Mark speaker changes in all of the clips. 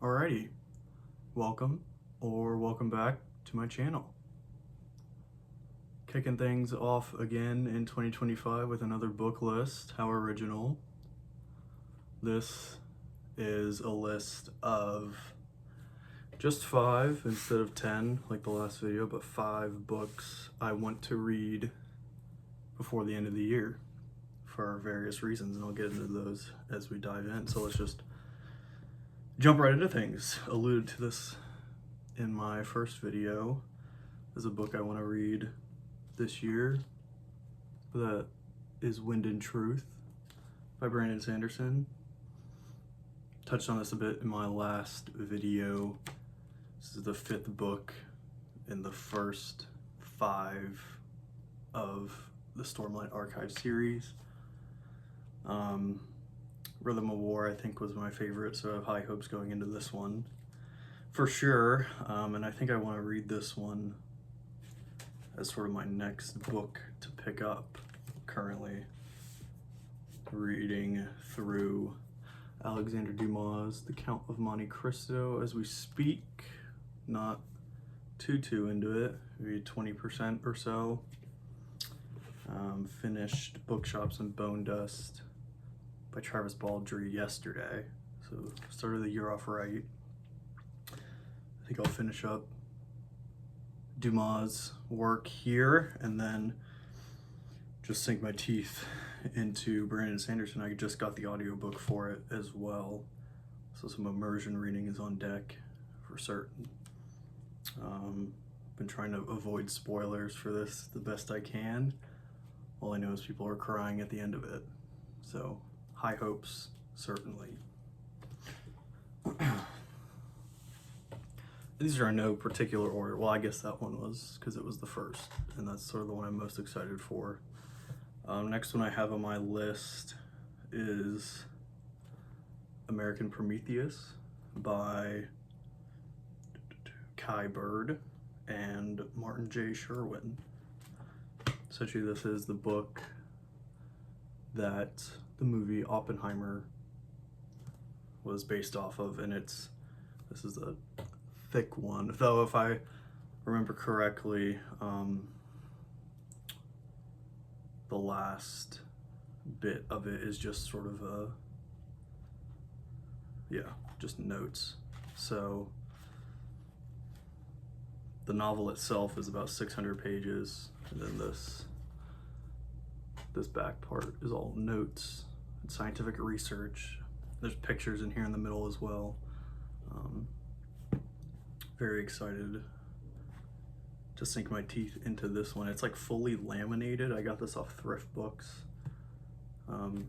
Speaker 1: Alrighty, welcome back to my channel. Kicking things off again in 2025 with another book list. How original. This is a list of just 5 instead of 10 like the last video, but 5 books I want to read before the end of the year for various reasons, and I'll get into those as we dive in. So let's just jump right into things. Alluded to this in my first video. There's a book I want to read this year that is Wind and Truth by Brandon Sanderson. Touched on this a bit in my last video. This is the 5th book in the first 5 of the Stormlight Archive series. Rhythm of War, I think, was my favorite, so I have high hopes going into this one for sure. And I think I want to read this one as sort of my next book to pick up. Currently reading through Alexander Dumas' The Count of Monte Cristo as we speak. Not too into it, maybe 20% or so. Finished Bookshops and Bone Dust by Travis Baldree yesterday, so started the year off right. I think I'll finish up Dumas' work here and then just sink my teeth into Brandon Sanderson. I just got the audiobook for it as well, so some immersion reading is on deck for certain. Been trying to avoid spoilers for this the best I can. All I know is people are crying at the end of it, so high hopes, certainly. These are in no particular order. Well, I guess that one was because it was the first, and that's sort of the one I'm most excited for. Next one I have on my list is American Prometheus by Kai Bird and Martin J. Sherwin. Essentially, this is the book that the movie Oppenheimer was based off of, and this is a thick one, though if I remember correctly, the last bit of it is just sort of just notes. So the novel itself is about 600 pages, and then this back part is all notes and scientific research. There's pictures in here in the middle as well. Very excited to sink my teeth into this one. It's like fully laminated. I got this off Thrift Books.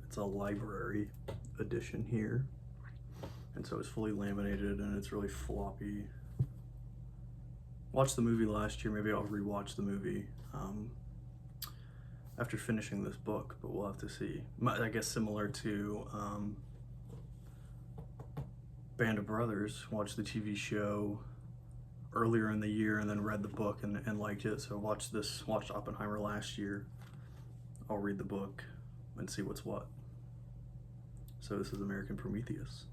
Speaker 1: It's a library edition here, and so it's fully laminated and it's really floppy. Watched the movie last year. Maybe I'll rewatch the movie after finishing this book, but we'll have to see. I guess similar to Band of Brothers, watched the TV show earlier in the year and then read the book and liked it. So watched Oppenheimer last year. I'll read the book and see what's what. So this is American Prometheus.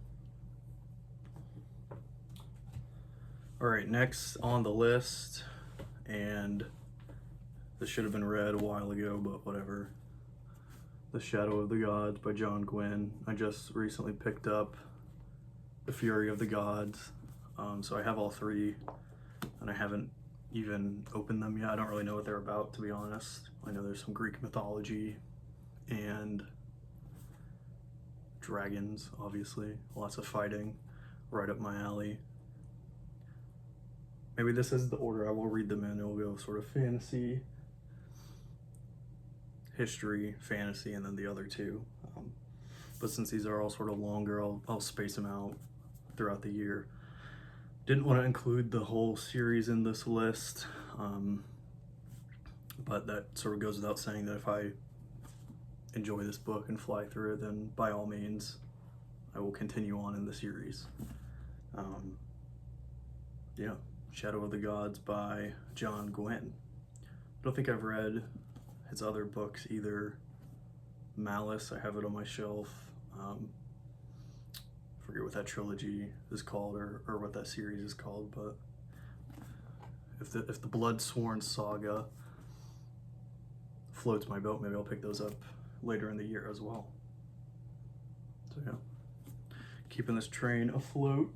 Speaker 1: All right, next on the list, and this should have been read a while ago, but whatever. The Shadow of the Gods by John Gwynne. I just recently picked up The Fury of the Gods, so I have all 3, and I haven't even opened them yet. I don't really know what they're about, to be honest. I know there's some Greek mythology and dragons, obviously. Lots of fighting, right up my alley. Maybe this is the order I will read them in. It will go sort of fantasy, history, fantasy, and then the other 2. But since these are all sort of longer, I'll space them out throughout the year. Didn't want to include the whole series in this list, but that sort of goes without saying that if I enjoy this book and fly through it, then by all means, I will continue on in the series. Shadow of the Gods by John Gwynne. I don't think I've read his other books either. Malice, I have it on my shelf. I forget what that trilogy is called or what that series is called, but if the Blood Sworn saga floats my boat, maybe I'll pick those up later in the year as well. So yeah, keeping this train afloat.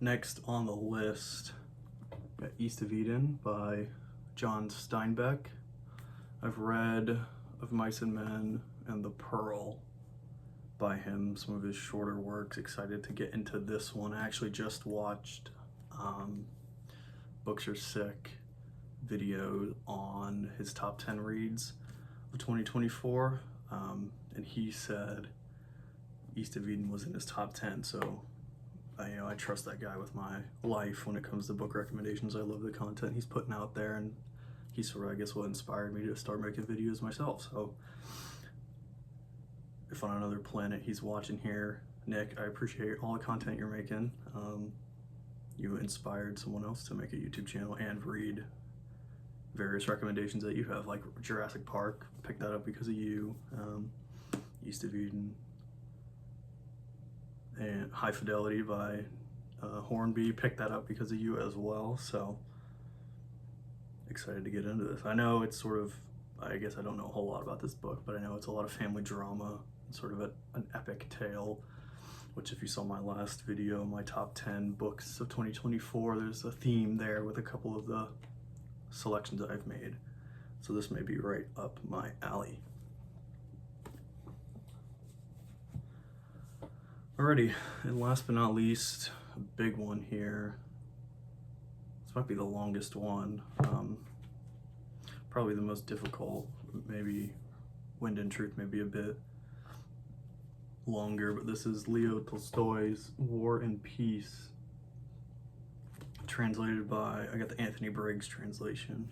Speaker 1: Next on the list, got East of Eden by John Steinbeck. I've read Of Mice and Men and The Pearl by him, some of his shorter works. Excited to get into this one. I actually just watched Books Are Sick video on his top 10 reads of 2024, and he said East of Eden was in his top 10, so I trust that guy with my life when it comes to book recommendations. I love the content he's putting out there, and he sort of, I guess, what inspired me to start making videos myself. So if on another planet he's watching here, Nick, I appreciate all the content you're making. You inspired someone else to make a YouTube channel and read various recommendations that you have, like Jurassic Park, picked that up because of you, East of Eden, and High Fidelity by Hornby, picked that up because of you as well. So excited to get into this. I know it's sort of, I guess I don't know a whole lot about this book, but I know it's a lot of family drama, sort of an epic tale, which if you saw my last video, my top 10 books of 2024, there's a theme there with a couple of the selections that I've made. So this may be right up my alley. Alrighty, and last but not least, a big one here. This might be the longest one. Probably the most difficult. Maybe Wind and Truth may be a bit longer, but this is Leo Tolstoy's War and Peace, translated by, I got the Anthony Briggs translation.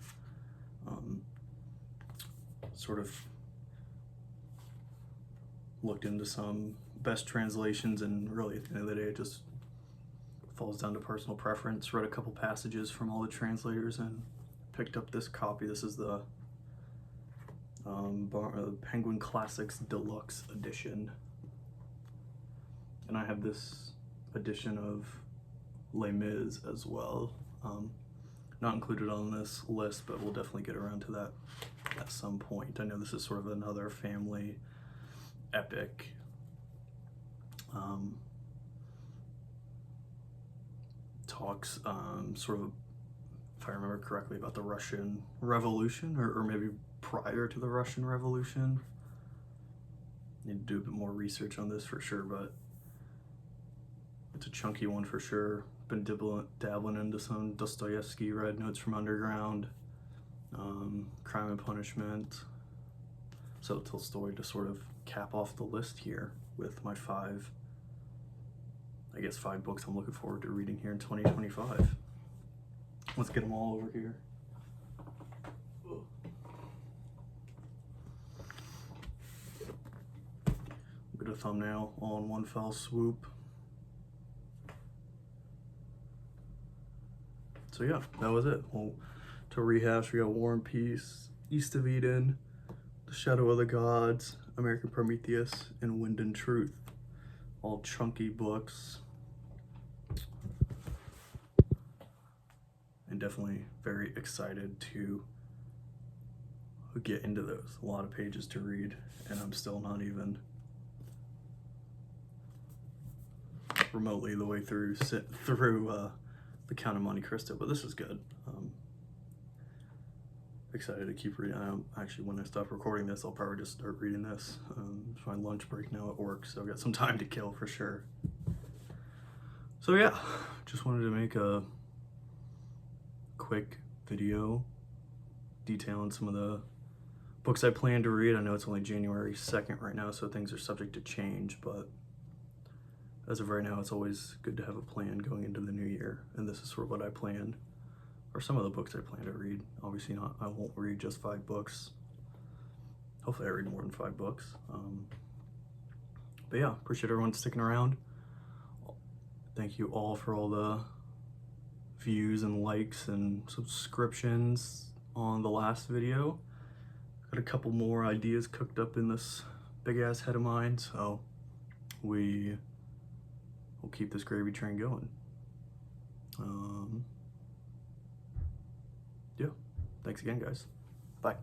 Speaker 1: Sort of looked into some best translations, and really at the end of the day it just falls down to personal preference. Read a couple passages from all the translators and picked up this copy. This is the Penguin Classics Deluxe Edition, and I have this edition of Les Mis as well. Not included on this list, but we'll definitely get around to that at some point. I know this is sort of another family epic. Talks sort of, if I remember correctly, about the Russian Revolution, or maybe prior to the Russian Revolution. Need to do a bit more research on this for sure, but it's a chunky one for sure. Been dabbling into some Dostoevsky, read Notes from Underground, Crime and Punishment. So Tolstoy to sort of cap off the list here with my five books I'm looking forward to reading here in 2025. Let's get them all over here. Get a thumbnail all in one fell swoop. So yeah, that was it. Well, to rehash, we got War and Peace, East of Eden, The Shadow of the Gods, American Prometheus, and Wind and Truth. All chunky books. And definitely very excited to get into those. A lot of pages to read, and I'm still not even remotely the way through The Count of Monte Cristo, but this is good. Excited to keep reading. Actually, when I stop recording this, I'll probably just start reading this. It's my lunch break now at work, so I've got some time to kill for sure. So yeah, just wanted to make a quick video detailing some of the books I plan to read. I know it's only January 2nd right now, so things are subject to change, but as of right now, it's always good to have a plan going into the new year, and this is sort of what I planned, or some of the books I plan to read. Obviously not, I won't read just 5 books. Hopefully I read more than 5 books. But yeah, appreciate everyone sticking around. Thank you all for all the views and likes and subscriptions on the last video. Got a couple more ideas cooked up in this big ass head of mine, so we will keep this gravy train going. Yeah, thanks again, guys. Bye.